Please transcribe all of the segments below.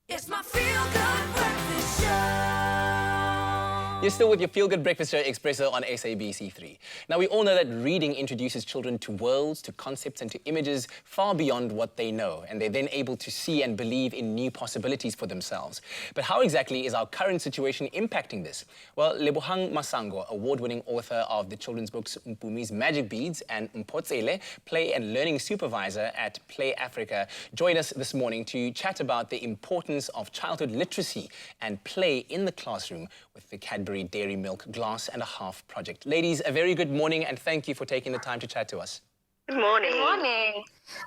It's my feel-good breakfast show. You're still with your Feel Good Breakfast Show Expresso on SABC3. Now, we all know that reading introduces children to worlds, to concepts and to images far beyond what they know, and they're then able to see and believe in new possibilities for themselves. But how exactly is our current situation impacting this? Well, Lebohang Masango, award-winning author of the children's books Mpumi's Magic Beads and Mpho Tsele, play and learning supervisor at Play Africa, joined us this morning to chat about the importance of childhood literacy and play in the classroom with the Cadbury Dairy Milk Glass and a Half project. Ladies, a very good morning and thank you for taking the time to chat to us. Good morning. Good morning.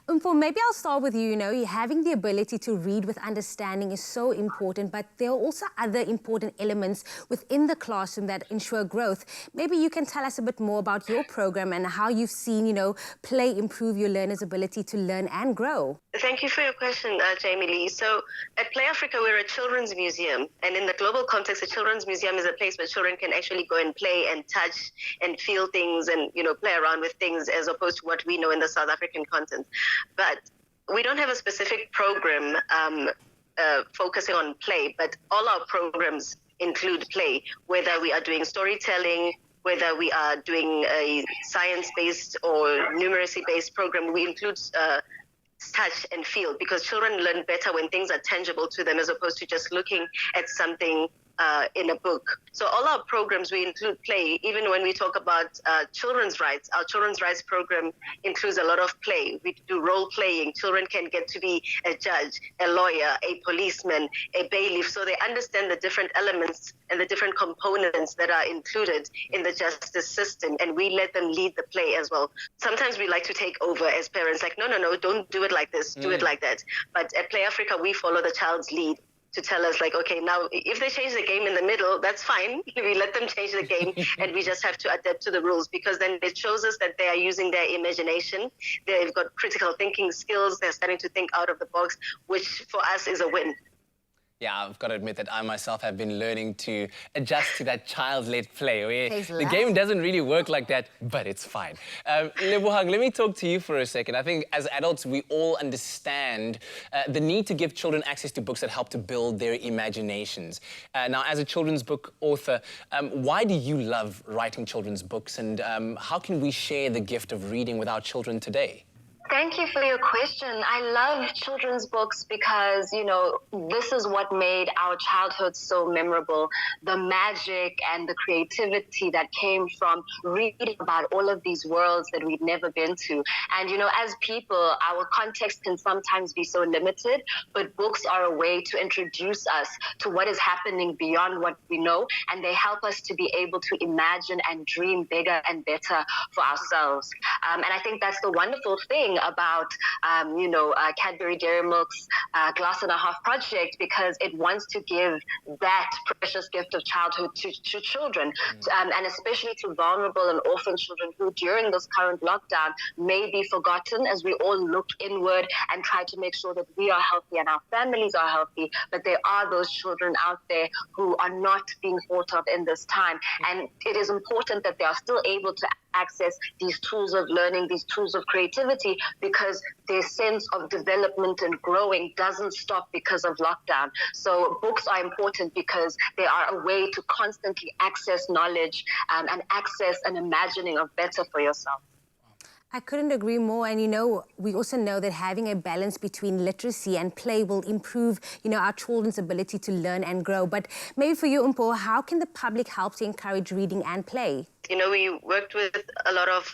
Mpho, maybe I'll start with you. Having the ability to read with understanding is so important, but there are also other important elements within the classroom that ensure growth. Maybe you can tell us a bit more about your program and how you've seen, play improve your learners' ability to learn and grow. Thank you for your question, Jamie Lee. So at Play Africa, we're a children's museum. And in the global context, a children's museum is a place where children can actually go and play and touch and feel things and, play around with things as opposed to what we know in the South African context. But we don't have a specific program focusing on play, but all our programs include play, whether we are doing storytelling, whether we are doing a science-based or numeracy-based program, we include touch and feel, because children learn better when things are tangible to them as opposed to just looking at something in a book. So all our programs, we include play. Even when we talk about children's rights, our children's rights program includes a lot of play. We do role playing. Children can get to be a judge, a lawyer, a policeman, a bailiff. So they understand the different elements and the different components that are included in the justice system. And we let them lead the play as well. Sometimes we like to take over as parents, like, no, don't do it like this, do it like that. But at Play Africa, we follow the child's lead to tell us, like, okay, now if they change the game in the middle, that's fine. We let them change the game and we just have to adapt to the rules, because then it shows us that they are using their imagination. They've got critical thinking skills. They're starting to think out of the box, which for us is a win. Yeah, I've got to admit that I myself have been learning to adjust to that child-led play. Where the game doesn't really work like that, but it's fine. Lebohang, let me talk to you for a second. I think as adults, we all understand the need to give children access to books that help to build their imaginations. Now, as a children's book author, why do you love writing children's books, and how can we share the gift of reading with our children today? Thank you for your question. I love children's books because, this is what made our childhood so memorable. The magic and the creativity that came from reading about all of these worlds that we'd never been to. And, as people, our context can sometimes be so limited, but books are a way to introduce us to what is happening beyond what we know. And they help us to be able to imagine and dream bigger and better for ourselves. And I think that's the wonderful thing about, Cadbury Dairy Milk's Glass and a Half project, because it wants to give that precious gift of childhood to children, and especially to vulnerable and orphan children who during this current lockdown may be forgotten, as we all look inward and try to make sure that we are healthy and our families are healthy. But there are those children out there who are not being thought of in this time. And it is important that they are still able to access these tools of learning, these tools of creativity, because their sense of development and growing doesn't stop because of lockdown. So books are important because they are a way to constantly access knowledge and access an imagining of better for yourself. I couldn't agree more. And, we also know that having a balance between literacy and play will improve, our children's ability to learn and grow. But maybe for you, Mpho, how can the public help to encourage reading and play? We worked with a lot of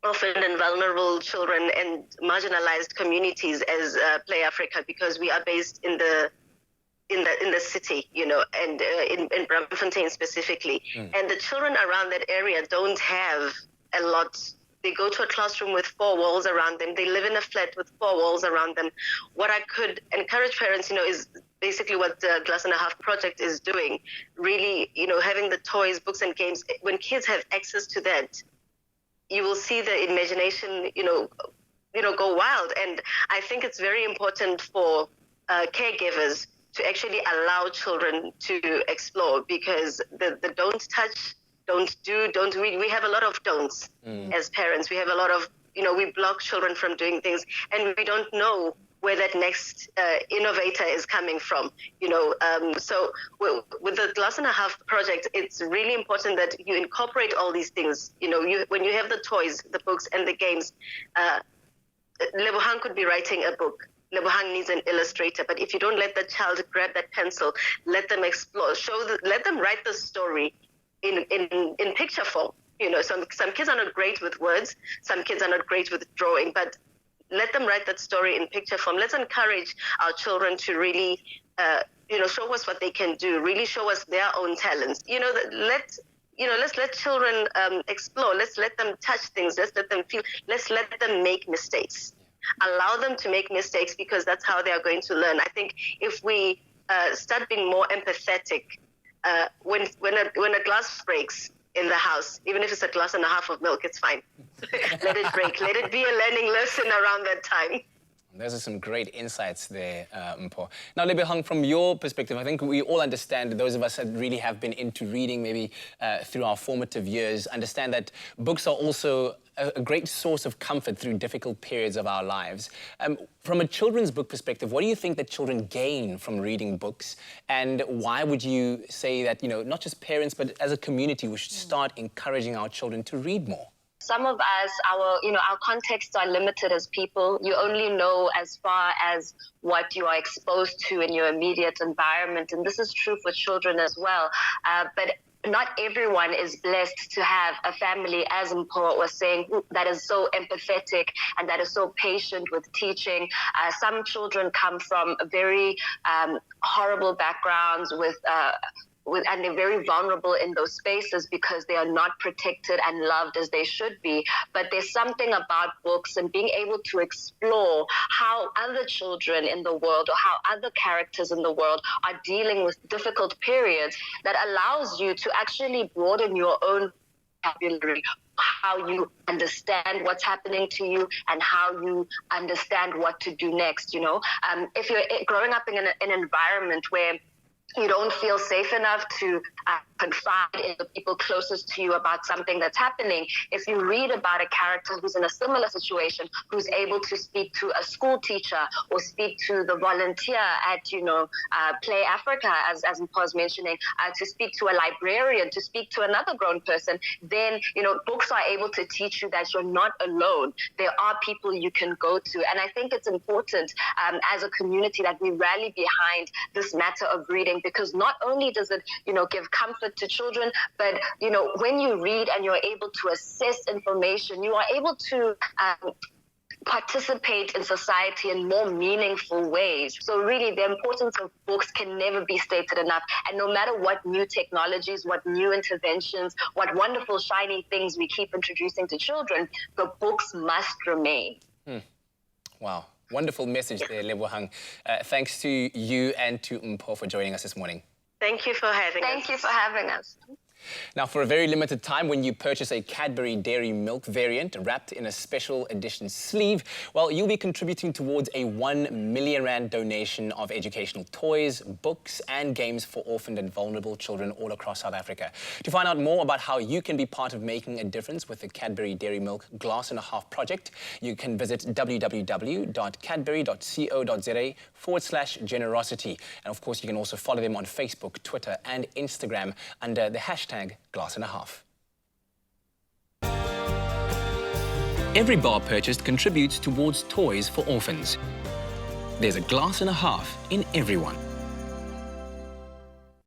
orphan and vulnerable children and marginalized communities as Play Africa, because we are based in the city, and in Braamfontein specifically. And the children around that area don't have a lot. They go to a classroom with 4 walls around them. They live in a flat with 4 walls around them. What I could encourage parents, is basically what the Glass and a Half project is doing. Really, having the toys, books and games. When kids have access to that, you will see the imagination, go wild. And I think it's very important for caregivers to actually allow children to explore, because the don't touch, don't do, don't read. We have a lot of don'ts as parents. We have a lot of, we block children from doing things, and we don't know where that next innovator is coming from, so with the Glass and a Half project, it's really important that you incorporate all these things. When you have the toys, the books, and the games, Lebohang could be writing a book. Lebohang needs an illustrator, but if you don't let the child grab that pencil, let them explore, let them write the story in picture form. Some kids are not great with words, some kids are not great with drawing, but let them write that story in picture form. Let's encourage our children to really, show us what they can do, really show us their own talents. Let's let children explore. Let's let them touch things. Let's let them feel. Let's let them make mistakes. Allow them to make mistakes, because that's how they are going to learn. I think if we start being more empathetic, when a glass breaks in the house, even if it's a glass and a half of milk, it's fine. Let it break. Let it be a learning lesson around that time. Those are some great insights there, Mpho. Now, Lebohang, from your perspective, I think we all understand, those of us that really have been into reading maybe through our formative years, understand that books are also a great source of comfort through difficult periods of our lives. From a children's book perspective, what do you think that children gain from reading books? And why would you say that, not just parents, but as a community, we should start encouraging our children to read more? Some of us, our contexts are limited as people. You only know as far as what you are exposed to in your immediate environment. And this is true for children as well. But not everyone is blessed to have a family, as Mpho was saying, that is so empathetic and that is so patient with teaching. Some children come from very horrible backgrounds and they're very vulnerable in those spaces because they are not protected and loved as they should be. But there's something about books and being able to explore how other children in the world or how other characters in the world are dealing with difficult periods that allows you to actually broaden your own vocabulary, how you understand what's happening to you and how you understand what to do next. If you're growing up in an environment where you don't feel safe enough to confide in the people closest to you about something that's happening, if you read about a character who's in a similar situation, who's able to speak to a school teacher or speak to the volunteer at, Play Africa, as Mpho was mentioning, to speak to a librarian, to speak to another grown person, then, books are able to teach you that you're not alone. There are people you can go to. And I think it's important as a community that we rally behind this matter of reading, because not only does it, give comfort to children, but, when you read and you're able to assess information, you are able to participate in society in more meaningful ways. So really, the importance of books can never be stated enough. And no matter what new technologies, what new interventions, what wonderful shiny things we keep introducing to children, the books must remain. Wow. Wonderful message there, Lebohang. Thanks to you and to Mpho for joining us this morning. Thank you for having us. Thank you for having us. Now, for a very limited time, when you purchase a Cadbury Dairy Milk variant wrapped in a special edition sleeve, well, you'll be contributing towards a 1 million rand donation of educational toys, books and games for orphaned and vulnerable children all across South Africa. To find out more about how you can be part of making a difference with the Cadbury Dairy Milk Glass and a Half project, you can visit www.cadbury.co.za/generosity. And of course, you can also follow them on Facebook, Twitter and Instagram under the hashtag Glass and a Half. Every bar purchased contributes towards toys for orphans. There's a glass and a half in everyone.